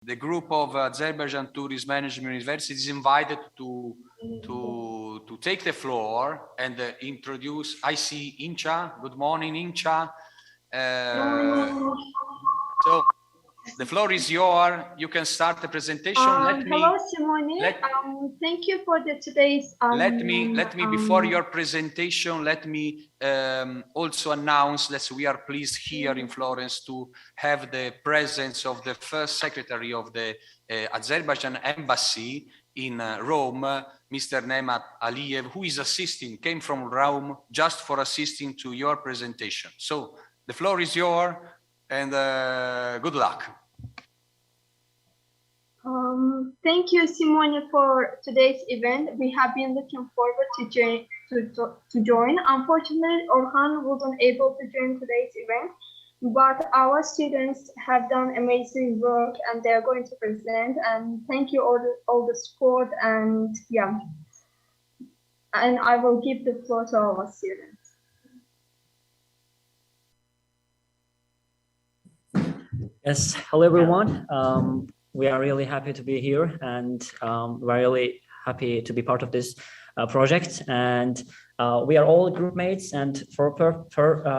the group of Azerbaijan Tourism Management University is invited to take the floor and introduce. I see Incha. Good morning, Incha. So the floor is yours. You can start the presentation. Hello, Simone. Thank you for today's. Let me before your presentation. Let me also announce that we are pleased here in Florence to have the presence of the first secretary of the Azerbaijan embassy in Rome, Mr. Nemat Aliyev, who is came from Rome just for assisting to your presentation. So the floor is yours, and good luck. Thank you, Simone, for today's event. We have been looking forward to join. Unfortunately, Orhan wasn't able to join today's event, but our students have done amazing work and they're going to present. And thank you all the support, and yeah. And I will give the floor to our students. Yes, hello everyone. We are really happy to be here, and we're really happy to be part of this project. And we are all group mates and for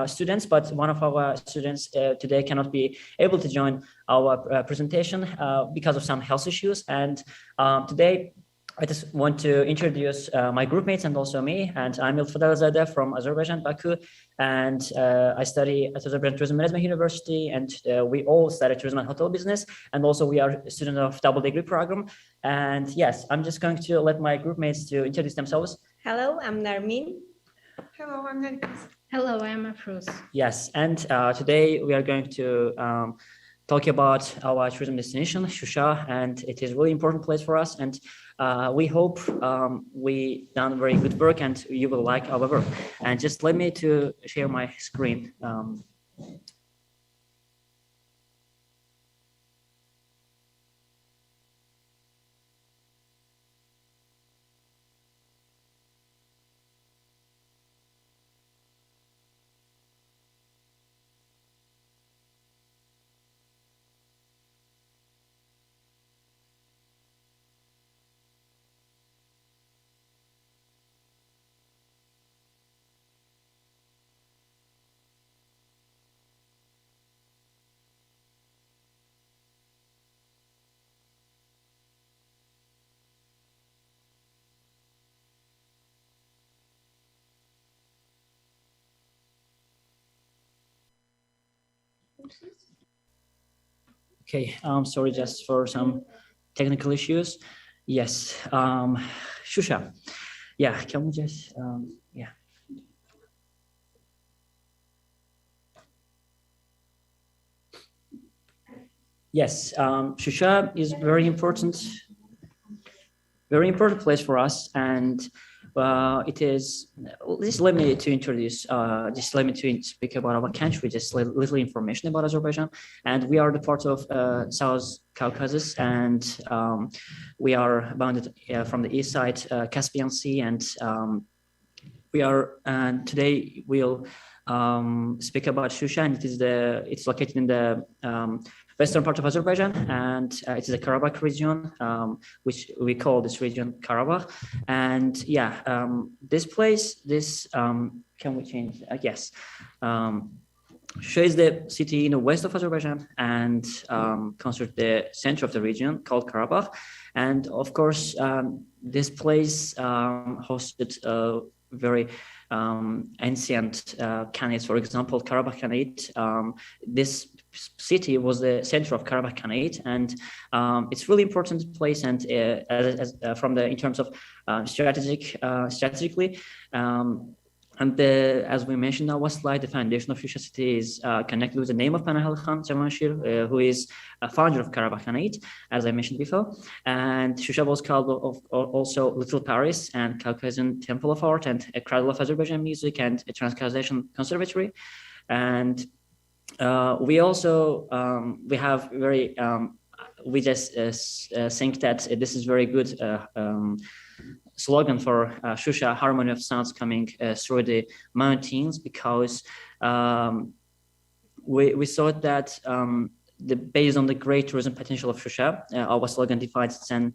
students, but one of our students today cannot be able to join our presentation because of some health issues. And today I just want to introduce my group mates and also me. And I'm Ilfadel from Azerbaijan, Baku, and I study at Azerbaijan Tourism Management University, and we all study tourism and hotel business, and also we are students of double degree program. And yes, I'm just going to let my group mates to introduce themselves. Hello, I'm Narmin. Hello, I'm Nergis. Hello, I'm Afruz. Yes, and today we are going to talk about our tourism destination, Shusha, and it is a really important place for us. And we hope we done very good work and you will like our work. And just let me to share my screen. Okay, sorry, just for some technical issues. Yes, Shusha. Yeah, can we just, yeah. Yes, Shusha is very important place for us, and it is. Just let me to introduce. Just let me to speak about our country. Just little information about Azerbaijan, and we are the part of South Caucasus, and we are bounded from the east side, Caspian Sea, and we are. And today we'll speak about Shusha, and it's located in the western part of Azerbaijan, and it is a Karabakh region, which we call this region Karabakh. And yeah, this place, can we change? Yes. Shusha is the city in the west of Azerbaijan and considered the center of the region called Karabakh. And of course, this place hosted a very ancient Khanate. For example, Karabakh Khanate. This city was the center of Karabakh Khanate, and it's really important place. And in terms of strategically, and as we mentioned in our slide, the foundation of Shusha city is connected with the name of Panahal Khan Jamanshir, who is a founder of Karabakh Khanate, as I mentioned before. And Shusha was called also Little Paris and Caucasian Temple of Art and a cradle of Azerbaijan music and a Transcaucasian Conservatory. And we also we have very we just think that this is very good slogan for Shusha, harmony of sounds coming through the mountains, because we thought that based on the great tourism potential of Shusha, our slogan defines it's an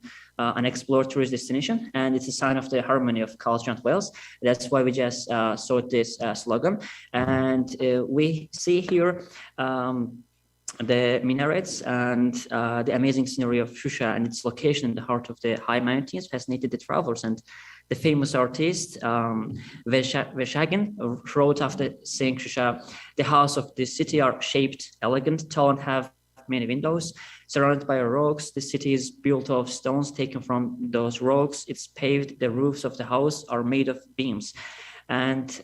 explored tourist destination, and it's a sign of the harmony of culture and wealth. That's why we just sought this slogan. And we see here the minarets and the amazing scenery of Shusha and its location in the heart of the high mountains fascinated the travelers. And the famous artist Vershagin wrote after saying Shusha, the houses of this city are shaped, elegant, tall, and have many windows. Surrounded by rocks, the city is built of stones taken from those rocks. It's paved, the roofs of the house are made of beams. And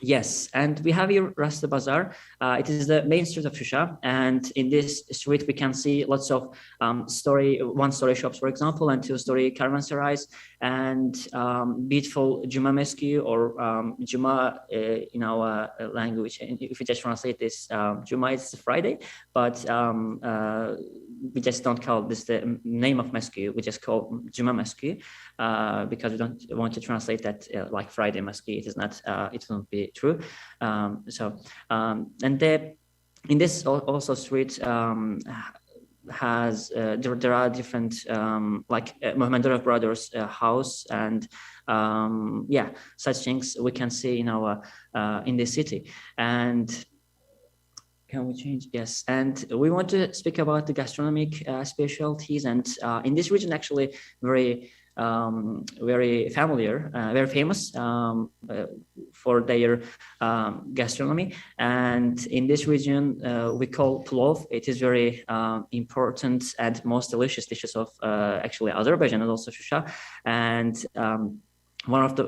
yes, and we have here Rasta Bazaar. It is the main street of Shusha, and in this street we can see lots of one-story shops, for example, and two-story caravanserais, and beautiful Juma Mesku, or Juma in our language. And if we just translate this, Juma is Friday, but we just don't call this the name of Mesku. We just call Juma Mesku because we don't want to translate that like Friday Mesku. It is not. It won't be true. And in this also street has there are different like Mohammed brothers house and yeah, such things we can see in our in the city. And can we change? Yes, and we want to speak about the gastronomic specialties, and in this region actually very familiar, very famous for their gastronomy. And in this region, we call plov. It is very important and most delicious dishes of actually Azerbaijan and also Shusha. And one of the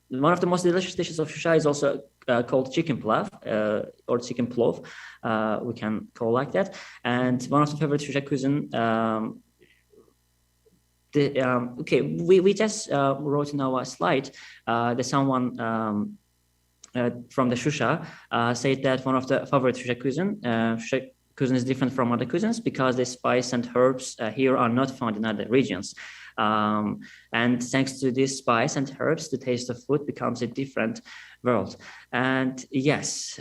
one of the most delicious dishes of Shusha is also called chicken plov or chicken plov. We can call like that. And one of the favorite Shusha cuisine. Okay, we just wrote in our slide that someone from the Shusha said that one of the favorite Shusha cuisine is different from other cuisines because the spice and herbs here are not found in other regions. And thanks to this spice and herbs, the taste of food becomes a different world. And yes,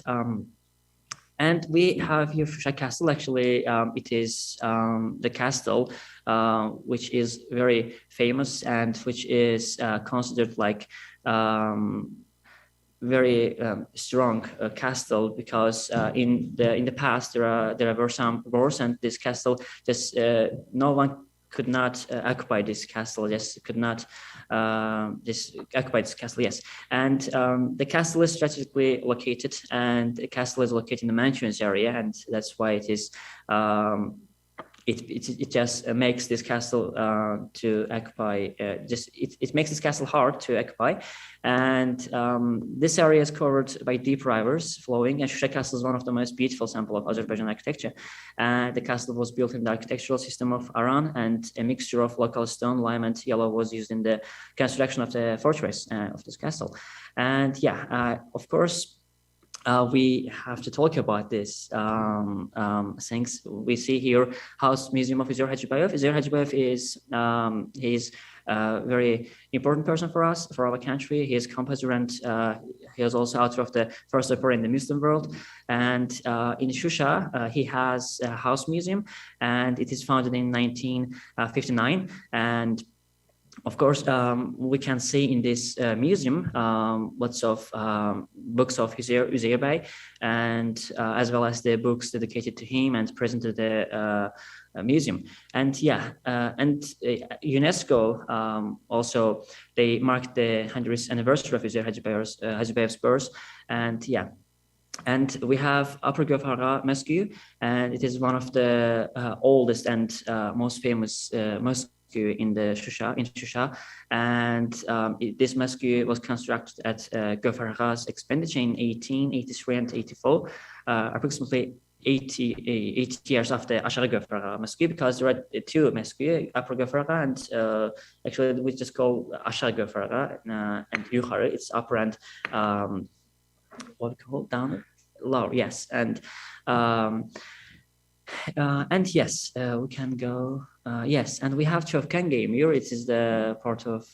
and we have here Shusha Castle. Actually, it is the castle which is very famous and which is considered like very strong castle because in the past there were some wars, and this castle just no one could not occupy this castle, just could not just occupy this castle, yes. And the castle is strategically located, and the castle is located in the mountainous area, and that's why it is it just makes this castle to occupy, it makes this castle hard to occupy. And this area is covered by deep rivers flowing, and Shusha Castle is one of the most beautiful samples of Azerbaijan architecture. The castle was built in the architectural system of Aran, and a mixture of local stone, lime, and yellow was used in the construction of the fortress of this castle. And yeah, of course, we have to talk about this things. We see here House Museum of Izir Hajjibayev. Izir Hajjibayev is he's a very important person for us, for our country. He is composer, and he is also author of the first opera in the Muslim world. And in Shusha, he has a house museum, and it is founded in 1959. And of course, we can see in this museum lots of books of Uzeyr Bey, and as well as the books dedicated to him and presented to the museum. And yeah, and UNESCO also, they marked the 100th anniversary of Uzeyr Hajjibeyev's birth. And yeah, and we have Upper Gövhara Mesku, and it is one of the oldest and most famous mosque in the Shusha, and this mosque was constructed at Gövhara's expenditure in 1883 and 84, approximately 80 years after Aşağı Gövhara Mosque, because there are two mosques, Upper Gövhara and actually we just call Aşağı Gövhara and Yukarı, it's upper and what we call down, lower, yes. And And yes, we can go. Yes, and we have Çöpken game here. It is the part of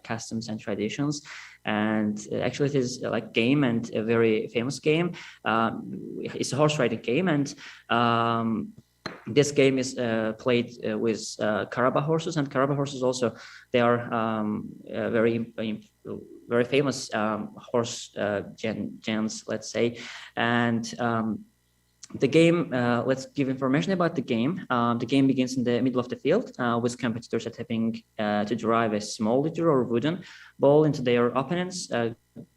customs and traditions, and actually it is like game and a very famous game. It's a horse riding game, and this game is played with Karabakh horses, and Karabakh horses also, they are very famous horse gens, let's say. And the game, let's give information about the game. The game begins in the middle of the field with competitors attempting to drive a small litter or wooden ball into their opponent's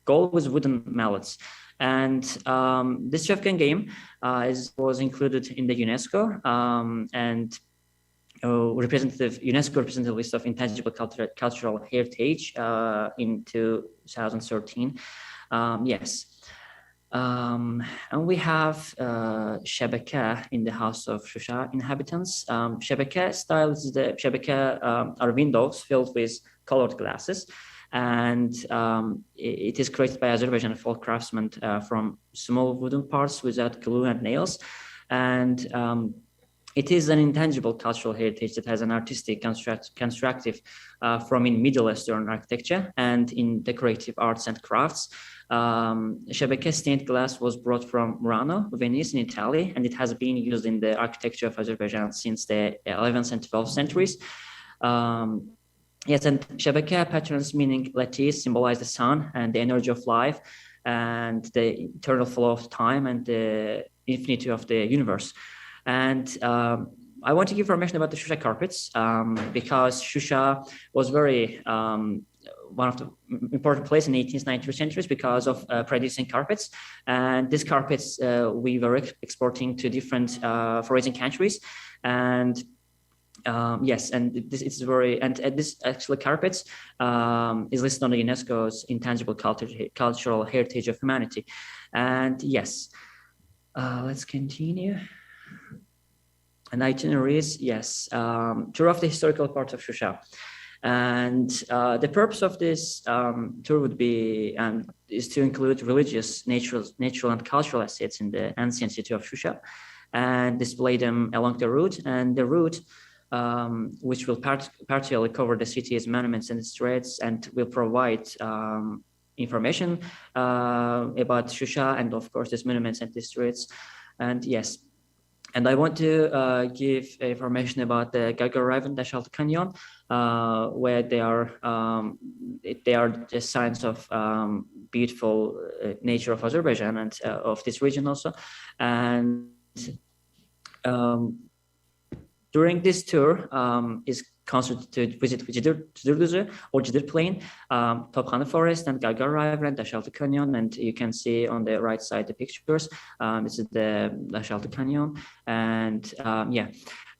goal with wooden mallets. And this Çöpken game was included in the UNESCO and UNESCO representative list of intangible cultural heritage in 2013. Yes. And we have Şebeke in the house of Shusha inhabitants. Şebeke style is are windows filled with colored glasses. And it is created by Azerbaijan folk craftsmen from small wooden parts without glue and nails. And it is an intangible cultural heritage that has an artistic constructive from in Middle Eastern architecture and in decorative arts and crafts. Şebeke stained glass was brought from Murano, Venice in Italy, and it has been used in the architecture of Azerbaijan since the 11th and 12th centuries. Yes, and Şebeke patterns, meaning lattice, symbolize the sun and the energy of life and the eternal flow of time and the infinity of the universe. And I want to give information about the Shusha carpets because Shusha was very one of the important places in the 18th, 19th centuries because of producing carpets. And these carpets we were exporting to different foreign countries. And yes, and this is very, and this actually carpets is listed on the UNESCO's intangible cultural heritage of humanity. And yes, let's continue. And itineraries, yes, tour of the historical part of Shusha. And the purpose of this tour would be is to include religious, natural and cultural assets in the ancient city of Shusha and display them along the route. And the route, which will partially cover the city's monuments and streets and will provide information about Shusha and of course these monuments and the streets. And yes, and I want to give information about the Gagarav and Dashalta Canyon, where they are the signs of beautiful nature of Azerbaijan and of this region also. And during this tour is constituted to visit Cıdır or Cıdır Plain, Topkapı Forest and Gargar River and Dashalta Canyon. And you can see on the right side the pictures. This is the Dashalta Canyon. And yeah,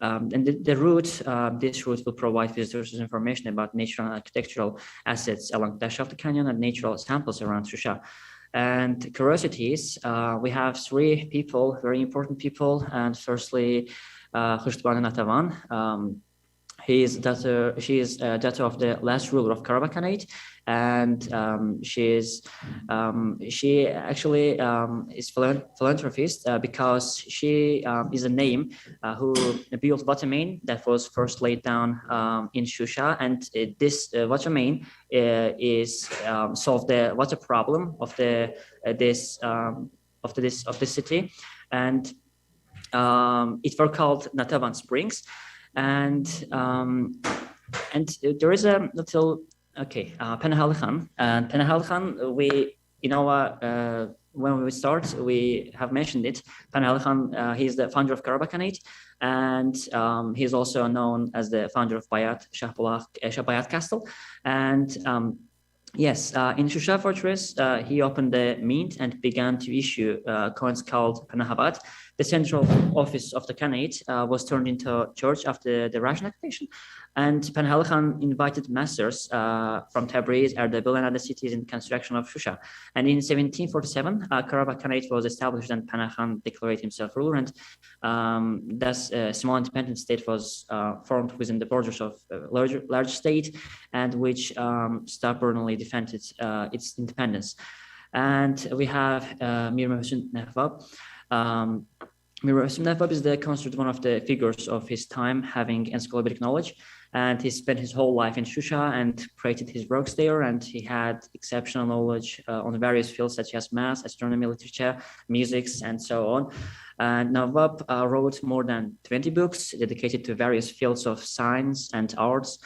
and the route, this route will provide visitors with information about natural and architectural assets along Dashalta Canyon and natural samples around Shusha. And curiosities, we have 3 people, very important people. And firstly, Khushtuban Natavan. She is daughter of the last ruler of Karabakh Khanate, and she actually is philanthropist because she is a name who built water main that was first laid down in Shusha, and this water main is solved the water problem of this city, and it were called Natavan Springs. And there is a little, Penahal Khan. And Penahal Khan, we, in our, when we start, we have mentioned it. Penahal Khan, he's the founder of Karabakh Khanate, and he's also known as the founder of Shahbayat Castle. And yes, in Shusha Fortress, he opened the mint and began to issue coins called Panahabad. The central office of the Khanate was turned into a church after the Russian occupation. And Penahal Khan invited masters from Tabriz, Erdebil, and other cities in the construction of Shusha. And in 1747, Karabakh Khanate was established, and Penahal Khan declared himself ruler. And thus, a small independent state was formed within the borders of a large state, and which stubbornly defended its independence. And we have Mir Mohsen Nahvab. Rasim Navab is considered one of the figures of his time, having encyclopedic knowledge, and he spent his whole life in Shusha and created his works there. And he had exceptional knowledge on various fields such as math, astronomy, literature, music, and so on. And Nawab wrote more than 20 books dedicated to various fields of science and arts.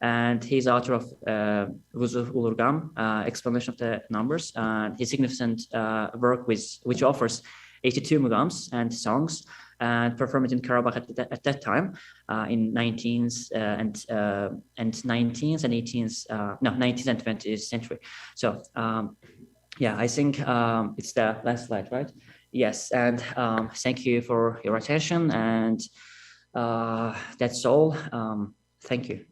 And he's author of Wuzu Ulurgam, explanation of the numbers, and his significant work which offers 82 mugams and songs, and performed in Karabakh at that time in 19th and 19th and 18th, no, 19th and 20th century. So yeah, I think it's the last slide, right? Yes, and thank you for your attention, and that's all. Thank you.